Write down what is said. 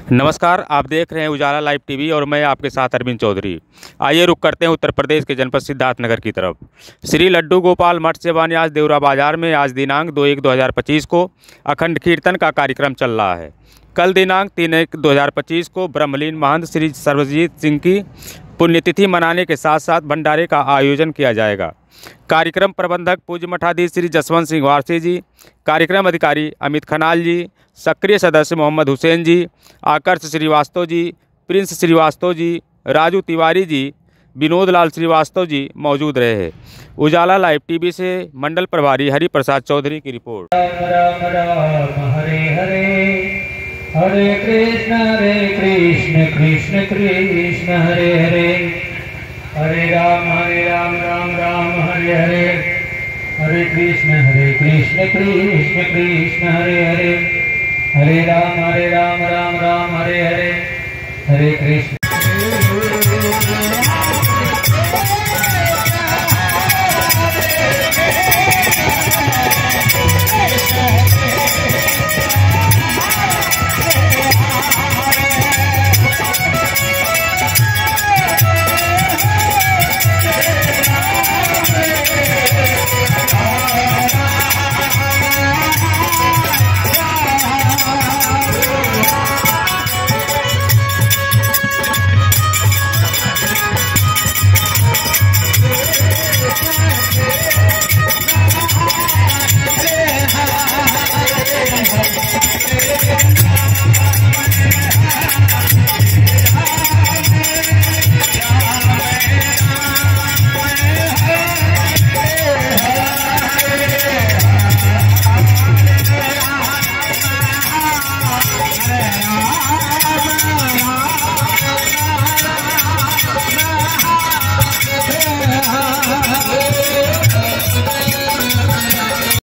नमस्कार, आप देख रहे हैं उजाला लाइव टीवी और मैं आपके साथ अरविंद चौधरी। आइए रुक करते हैं उत्तर प्रदेश के जनपद सिद्धार्थनगर की तरफ। श्री लड्डू गोपाल मठ सेवा न्यास देवरा बाजार में आज दिनांक 2/1/2025 को अखंड कीर्तन का कार्यक्रम चल रहा है। कल दिनांक 3/1/2025 को ब्रह्मलीन महंत श्री सर्वजीत सिंह की पुण्यतिथि मनाने के साथ साथ भंडारे का आयोजन किया जाएगा। कार्यक्रम प्रबंधक पूज्य मठाधीश श्री जसवंत सिंह वारसी जी, कार्यक्रम अधिकारी अमित खनाल जी, सक्रिय सदस्य मोहम्मद हुसैन जी, आकर्ष श्रीवास्तव जी, प्रिंस श्रीवास्तव जी, राजू तिवारी जी, विनोद लाल श्रीवास्तव जी मौजूद रहे हैं। उजाला लाइव टीवी से मंडल प्रभारी हरि प्रसाद चौधरी की रिपोर्ट। राम राम राम हरे हरे, हरे कृष्ण कृष्ण कृष्ण हरे हरे, हरे राम राम राम हरे हरे, हरे कृष्ण कृष्ण कृष्ण हरे हरे, हरे राम राम राम हरे हरे, हरे कृष्ण